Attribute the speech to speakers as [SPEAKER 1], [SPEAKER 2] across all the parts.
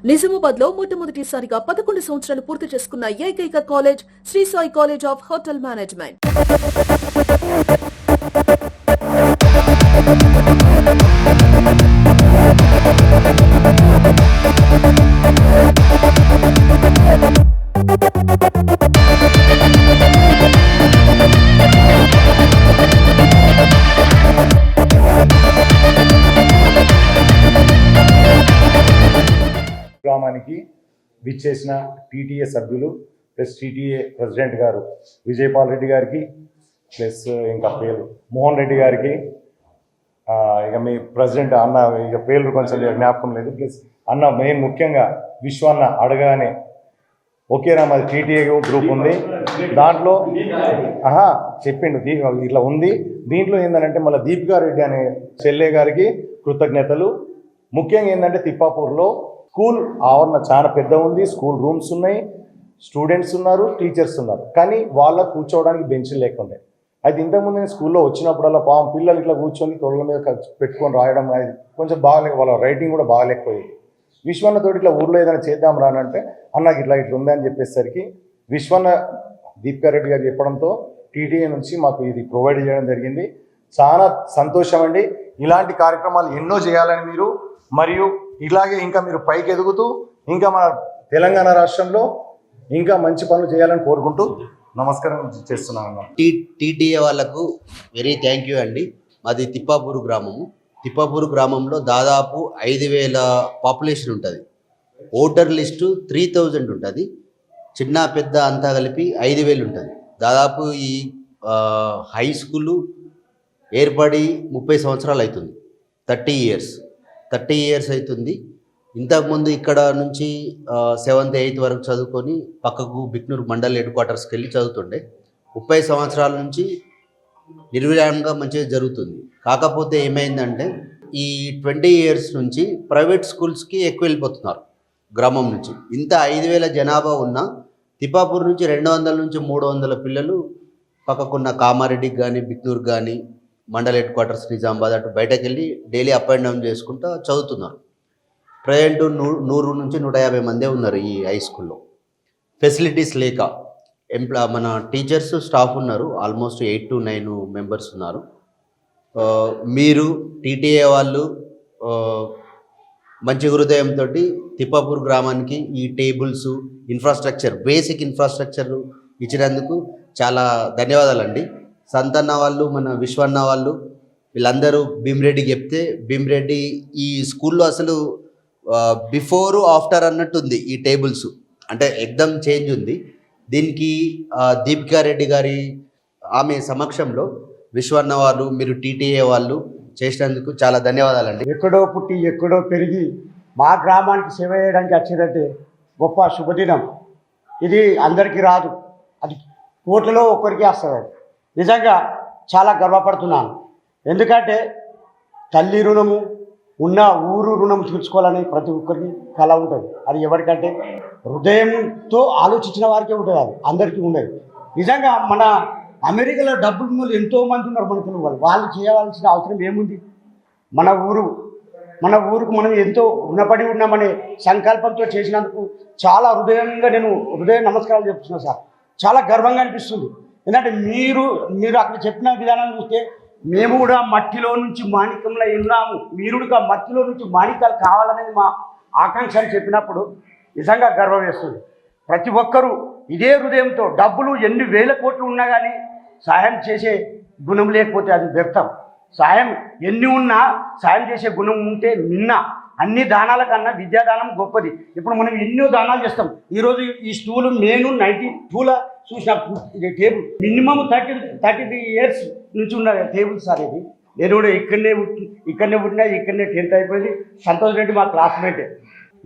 [SPEAKER 1] నిజామాబాద్ లో మొట్టమొదటిసారిగా 11 సంవత్సరాలు పూర్తి చేసుకున్న ఏకైక college Shri Sai college of hotel management.
[SPEAKER 2] గ్రామానికి విచ్చేసిన టీటీఏ సభ్యులు ప్లస్ టీటీఏ ప్రెసిడెంట్ గారు విజయపాల్ రెడ్డి గారికి ప్లస్ ఇంకా పేరు మోహన్ రెడ్డి గారికి, ఇక మీ ప్రెసిడెంట్ అన్న ఇక పేర్లు కొంచెం జ్ఞాపకం లేదు, ప్లస్ అన్న మెయిన్ ముఖ్యంగా విశ్వన్న అడగానే ఓకేనా మాది టీటీఏ గ్రూప్ ఉంది దాంట్లో చెప్పిండు ఇట్లా ఉంది. దీంట్లో ఏంటంటే మళ్ళీ దీపికారెడ్డి అనే చెల్లె గారికి కృతజ్ఞతలు. ముఖ్యంగా ఏంటంటే తిప్పాపూర్లో స్కూల్ ఆవరణ చాలా పెద్ద ఉంది, స్కూల్ రూమ్స్ ఉన్నాయి, స్టూడెంట్స్ ఉన్నారు, టీచర్స్ ఉన్నారు, కానీ వాళ్ళకు కూర్చోవడానికి బెంచ్లు లేకుండా. అయితే ఇంతకుముందు నేను స్కూల్లో వచ్చినప్పుడల్లా పాపం పిల్లలు ఇట్లా కూర్చొని తొడల మీద పెట్టుకొని రాయడం అది కొంచెం బాగాలేక వాళ్ళ రైటింగ్ కూడా బాగాలేకపోయేది. విశ్వన్నతో ఇట్లా ఊర్లో ఏదైనా చేద్దాం రానంటే అన్నకి ఇట్లా ఉందని చెప్పేసరికి విశ్వన్న దీపికారెడ్డి గారు చెప్పడంతో టీటీఏ నుంచి మాకు ఇది ప్రొవైడ్ చేయడం జరిగింది. చాలా సంతోషం అండి. ఇలాంటి కార్యక్రమాలు ఎన్నో చేయాలని మీరు, మరియు ఇలాగే ఇంకా మీరు పైకి ఎదుగుతూ ఇంకా మన తెలంగాణ రాష్ట్రంలో ఇంకా మంచి పనులు చేయాలని కోరుకుంటూ నమస్కారం చేస్తున్నాను.
[SPEAKER 3] టీటీఏ వాళ్ళకు వెరీ థ్యాంక్ యూ అండి. మాది తిప్పాపూరు గ్రామము. తిప్పాపూరు గ్రామంలో దాదాపు 5,000 పాపులేషన్ ఉంటుంది. ఓటర్ లిస్టు 3,000 ఉంటుంది. చిన్న పెద్ద అంతా కలిపి 5,000 ఉంటుంది. దాదాపు ఈ హై స్కూలు ఏర్పడి 30 సంవత్సరాలు అవుతుంది. 30 ఇయర్స్ అవుతుంది. ఇంతకుముందు ఇక్కడ నుంచి 7th 8th వరకు చదువుకొని పక్కకు బిక్నూరు మండల్ హెడ్ క్వార్టర్స్కి వెళ్ళి చదువుతుండే. 30 సంవత్సరాల నుంచి నిర్విరామంగా మంచిగా జరుగుతుంది. కాకపోతే ఏమైందంటే ఈ 20 ఇయర్స్ నుంచి ప్రైవేట్ స్కూల్స్కి ఎక్కువ వెళ్ళిపోతున్నారు గ్రామం నుంచి. ఇంత 5,000 జనాభా ఉన్న తిప్పాపూర్ నుంచి 200 నుంచి 300 పిల్లలు పక్కకున్న కామారెడ్డికి కానీ బిక్నూరు కానీ మండల్ హెడ్ క్వార్టర్స్ నిజామాబాద్ అటు బయటకు వెళ్ళి డైలీ అప్ అండ్ డౌన్ చేసుకుంటూ చదువుతున్నారు. ప్రజెంట్ 100 నుంచి 150 మందే ఉన్నారు ఈ హై స్కూల్లో. ఫెసిలిటీస్ లేక మన టీచర్స్ స్టాఫ్ ఉన్నారు, ఆల్మోస్ట్ 8 to 9 మెంబర్స్ ఉన్నారు. మీరు టీటీఏ వాళ్ళు మంచి హృదయంతో తిప్పాపూర్ గ్రామానికి ఈ టేబుల్స్ ఇన్ఫ్రాస్ట్రక్చర్ బేసిక్ ఇన్ఫ్రాస్ట్రక్చర్ ఇచ్చినందుకు చాలా ధన్యవాదాలండి. సంతన్న వాళ్ళు, మన విశ్వన్న వాళ్ళు, వీళ్ళందరూ భీమిరెడ్డికి చెప్తే భీమిరెడ్డి ఈ స్కూల్లో అసలు బిఫోరు ఆఫ్టర్ అన్నట్టుంది. ఈ టేబుల్స్ అంటే ఎక్దమ్ చేంజ్ ఉంది. దీనికి దీపికారెడ్డి గారి ఆమె సమక్షంలో విశ్వన్న వాళ్ళు, మీరు టీటీఏ వాళ్ళు చేసినందుకు చాలా ధన్యవాదాలండి.
[SPEAKER 4] ఎక్కడో పుట్టి ఎక్కడో పెరిగి మా గ్రామానికి సేవ చేయడానికి వచ్చినట్టే గొప్ప శుభదినం. ఇది అందరికీ రాదు, అది కోట్లలో ఒక్కరికి వస్తుంది. నిజంగా చాలా గర్వపడుతున్నాను. ఎందుకంటే తల్లి రుణము ఉన్న ఊరు రుణం తీర్చుకోవాలని ప్రతి ఒక్కరికి కళ ఉంటుంది. అది ఎవరికంటే హృదయంతో ఆలోచించిన వారికే ఉంటుంది, అది అందరికీ ఉండదు. నిజంగా మన అమెరికాలో డబ్బులు ఎంతోమంది ఉన్నారు మన తెలుగు వాళ్ళు చేయవలసిన అవసరం ఏముంది? మన ఊరుకు మనం ఎంతో రుణపడి ఉన్నామనే సంకల్పంతో చేసినందుకు చాలా హృదయంగా నేను నమస్కారాలు చెప్తున్నాను సార్. చాలా గర్వంగా అనిపిస్తుంది. ఎందుకంటే మీరు అక్కడ చెప్పిన విధానాన్ని చూస్తే మేము కూడా మట్టిలో నుంచి మాణిక్యంలో ఉన్నాము, మీరు కూడా మట్టిలో నుంచి మాణిక్యాలు కావాలనేది మా ఆకాంక్ష అని చెప్పినప్పుడు నిజంగా గర్వం వేస్తుంది. ప్రతి ఒక్కరూ ఇదే హృదయంతో డబ్బులు ఎన్ని వేల కోట్లు ఉన్నా కానీ సాయం చేసే గుణం లేకపోతే అది వ్యర్థం. సాయం ఎన్ని ఉన్నా సాయం చేసే గుణం ఉంటే అన్ని దానాల కన్నా విద్యాదానం గొప్పది. ఇప్పుడు మనం ఎన్నో దానాలు చేస్తాం. ఈరోజు ఈ స్టూలు నేను 92లో చూసిన టేబుల్ మినిమం 33 ఇయర్స్ నుంచి ఉన్న టేబుల్ సార్ ఇది. నేను కూడా ఇక్కడనే పుట్టినా, ఇక్కడనే 10th అయిపోయింది. సంతోష్ రెడ్డి మా క్లాస్మేటే.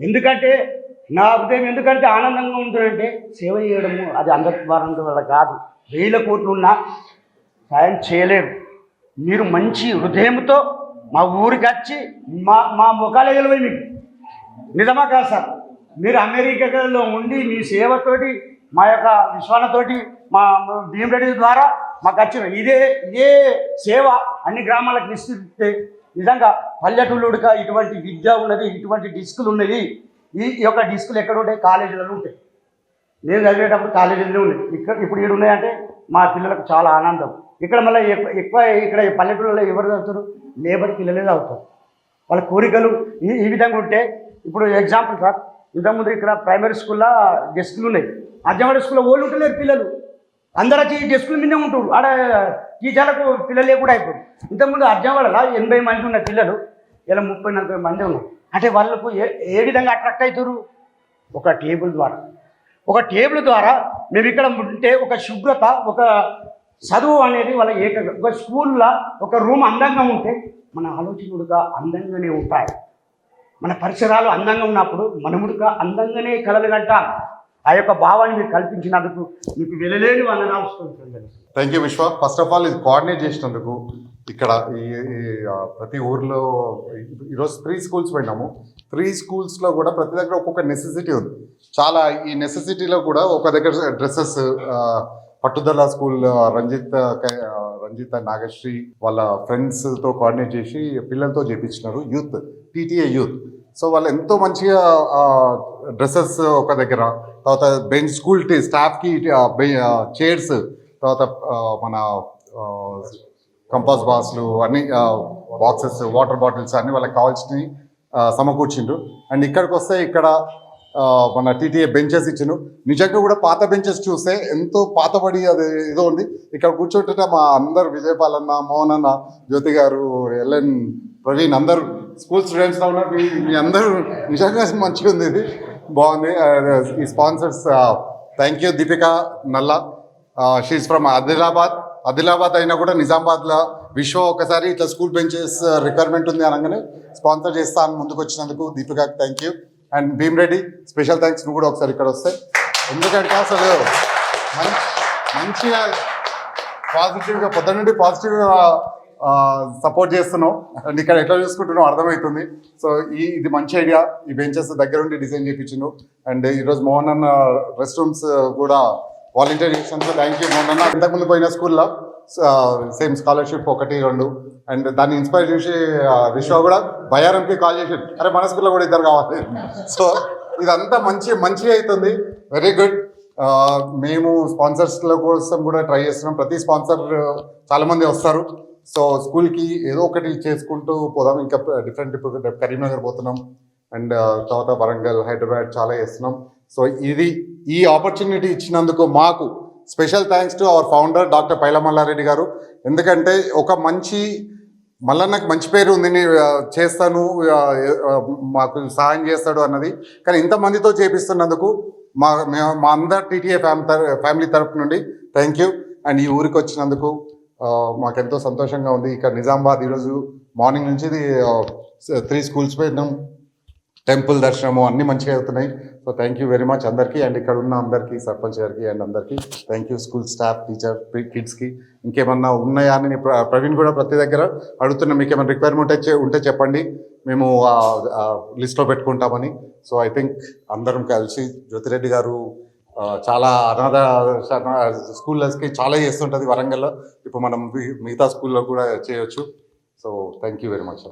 [SPEAKER 4] ఎందుకంటే నా హృదయం ఎందుకంటే ఆనందంగా ఉంటుందంటే సేవ చేయడము అది అందరి వల్ల కాదు. 1000 కోట్లు ఉన్నా సాయం చేయలేరు. మీరు మంచి హృదయంతో మా ఊరికి వచ్చి మా ముఖాలు ఎగలవై మీకు నిజమా కాదు సార్? మీరు అమెరికాలో ఉండి మీ సేవతోటి మా యొక్క విశ్వాలతోటి మా భీమిరెడ్డి ద్వారా మాకు వచ్చిన ఇదే సేవ అన్ని గ్రామాలకు విస్తరిస్తే నిజంగా పల్లెటూళ్ళుగా ఇటువంటి విద్య ఉన్నది, ఇటువంటి డిస్కులు ఉన్నది, ఈ యొక్క డిస్కులు ఎక్కడ ఉంటాయి? కాలేజీలలో ఉంటాయి. నేను చదివేటప్పుడు కాలేజీలో ఉన్నాయి. ఇప్పుడు ఈడు ఉన్నాయంటే మా పిల్లలకు చాలా ఆనందం. ఇక్కడ మళ్ళీ ఎక్కువ ఇక్కడ పల్లెటూళ్ళలో ఎవరు చదువుతారు? లేబర్ పిల్లలే చదువుతారు. వాళ్ళ కోరికలు ఈ విధంగా ఉంటే, ఇప్పుడు ఎగ్జాంపుల్ సార్, ఇంతకుముందు ఇక్కడ ప్రైమరీ స్కూల్లో డెస్కులు ఉన్నాయి. అర్జంవాడ స్కూల్లో ఓళ్ళు ఉంటలేరు పిల్లలు, అందరూ వచ్చి డెస్కుల మీదే ఉంటారు. ఆడ టీచర్లకు పిల్లలే కూడా అయిపోయారు. ఇంతకుముందు అర్జంవాడలో 80 మంది ఉన్న పిల్లలు ఇలా 30-40 మంది ఉన్నారు. అంటే వాళ్ళకు ఏ విధంగా అట్రాక్ట్ అవుతారు? ఒక టేబుల్ ద్వారా మేము ఇక్కడ ఉంటే ఒక శుభ్రత, ఒక చదువు అనేది వాళ్ళ ఒక స్కూల్లో ఒక రూమ్ అందంగా ఉంటే మన ఆలోచనలుగా అందంగానే ఉంటాయి. మన పరిసరాలు అందంగా ఉన్నప్పుడు మనముడుగా అందంగానే కలలు కంటాం. ఆ యొక్క భావాన్ని మీరు కల్పించినందుకు మీకు వెళ్ళలేని వందనాలు వస్తుంది.
[SPEAKER 5] థ్యాంక్ యూ విశ్వ. ఫస్ట్ ఆఫ్ ఆల్ ఇది కోఆర్డినేట్ చేసినందుకు. ఇక్కడ ప్రతి ఊర్లో ఈరోజు 3 స్కూల్స్ పోయినాము. 3 స్కూల్స్లో కూడా ప్రతి దగ్గర ఒక్కొక్క నెసెసిటీ ఉంది. చాలా ఈ నెసెసిటీలో కూడా ఒక దగ్గర డ్రెస్సెస్, పట్టుదల స్కూల్ రంజిత్ నాగశ్రీ వాళ్ళ ఫ్రెండ్స్తో కోఆర్డినేట్ చేసి పిల్లలతో చేయించినారు. TTA youth. సో వాళ్ళు ఎంతో మంచిగా డ్రెస్సెస్ ఒక దగ్గర, తర్వాత బెంచ్ స్కూల్ స్టాఫ్కి చైర్స్, తర్వాత మన కంపాస్ బాక్స్లు అన్ని బాక్సెస్, వాటర్ బాటిల్స్ అన్ని వాళ్ళకి కావాల్సినవి సమకూర్చిండ్రు. అండ్ ఇక్కడికి వస్తే ఇక్కడ మన టీటీఏ బెంచెస్ ఇచ్చిండు. నిజంగా కూడా పాత బెంచెస్ చూస్తే ఎంతో పాతబడి అది ఏదో ఉంది. ఇక్కడ కూర్చోంటే మా అందరు విజయపాల్ అన్న, మోహన్ అన్న, జ్యోతి గారు, ఎల్ఎన్, ప్రవీణ్ అందరూ స్కూల్ స్టూడెంట్స్లో ఉన్నారు. మీ అందరూ నిజంగా మంచిగా ఉంది, ఇది బాగుంది. ఈ స్పాన్సర్స్ థ్యాంక్ యూ. దీపిక నల్లా, షీఈస్ ఫ్రమ్ ఆదిలాబాద్ అయినా కూడా నిజామాబాద్లో విశ్వ ఒకసారి ఇట్లా స్కూల్ బెంచెస్ రిక్వైర్మెంట్ ఉంది అనగానే స్పాన్సర్ చేస్తా అని ముందుకు వచ్చినందుకు దీపికకి thank you. And Bhimreddy special thanks, నువ్వు కూడా ఒకసారి ఇక్కడ వస్తే. ఎందుకంటే అసలు మంచిగా పాజిటివ్గా పొద్దున్న నుండి పాజిటివ్గా సపోర్ట్ చేస్తున్నావు. అండ్ ఇక్కడ ఎట్లా చూసుకుంటున్నావు అర్థమవుతుంది. సో ఇది మంచి ఐడియా. ఈ బెంచెస్ దగ్గర ఉండి డిజైన్ చేయించిండు. అండ్ ఈరోజు మోహన్ అన్న రెస్ట్ రూమ్స్ కూడా వాలంటీర్ చేసినందుకు థ్యాంక్ యూ మోహన్ అన్న. ఇంతకుముందు పోయిన స్కూల్లో సేమ్ స్కాలర్షిప్ 1-2 అండ్ దాన్ని ఇన్స్పైర్ చేసి విశ్వ కూడా బయారంకి కాల్ చేసి, అరే మన స్కూల్లో కూడా ఇద్దరు కావాలి. సో ఇదంతా మంచి అవుతుంది. Very good. మేము స్పాన్సర్స్ల కోసం కూడా ట్రై చేస్తున్నాం. ప్రతి స్పాన్సర్ చాలామంది వస్తారు. సో స్కూల్కి ఏదో ఒకటి చేసుకుంటూ పోదాం. ఇంకా డిఫరెంట్ కరీంనగర్ పోతున్నాం అండ్ తర్వాత వరంగల్, హైదరాబాద్ చాలా చేస్తున్నాం. సో ఈ ఆపర్చునిటీ ఇచ్చినందుకు మాకు special thanks to our founder doctor Paila Mallareddy గారు. ఎందుకంటే ఒక మల్లన్నకు మంచి పేరు ఉంది, చేస్తాను, మాకు సహాయం చేస్తాడు అన్నది. కానీ ఇంతమందితో చేపిస్తున్నందుకు మా అందరు టీటీఏ ఫ్యామిలీ తరపు నుండి థ్యాంక్ యూ. అండ్ ఈ ఊరికి వచ్చినందుకు మాకెంతో సంతోషంగా ఉంది. ఇక్కడ నిజామాబాద్ ఈరోజు మార్నింగ్ నుంచి 3 స్కూల్స్ పోయినాం. టెంపుల్ దర్శనము అన్నీ మంచిగా అవుతున్నాయి. So thank you very much అందరికీ. అండ్ ఇక్కడ ఉన్న అందరికీ, సర్పంచ్ గారికి అండ్ అందరికీ thank you. School staff, teacher, కిడ్స్కి ఇంకేమన్నా ఉన్నాయా అని ప్రవీణ్ కూడా ప్రతి దగ్గర అడుగుతున్నాం. మీకు ఏమైనా రిక్వైర్మెంట్ ఉంటే చెప్పండి, మేము లిస్ట్లో పెట్టుకుంటామని. సో ఐ థింక్ అందరం కలిసి, జ్యోతిరెడ్డి గారు చాలా అనాథ స్కూళ్ళకి చాలా చేస్తుంటుంది వరంగల్లో. ఇప్పుడు మనం మిగతా స్కూల్లో కూడా చేయొచ్చు. So thank you very much.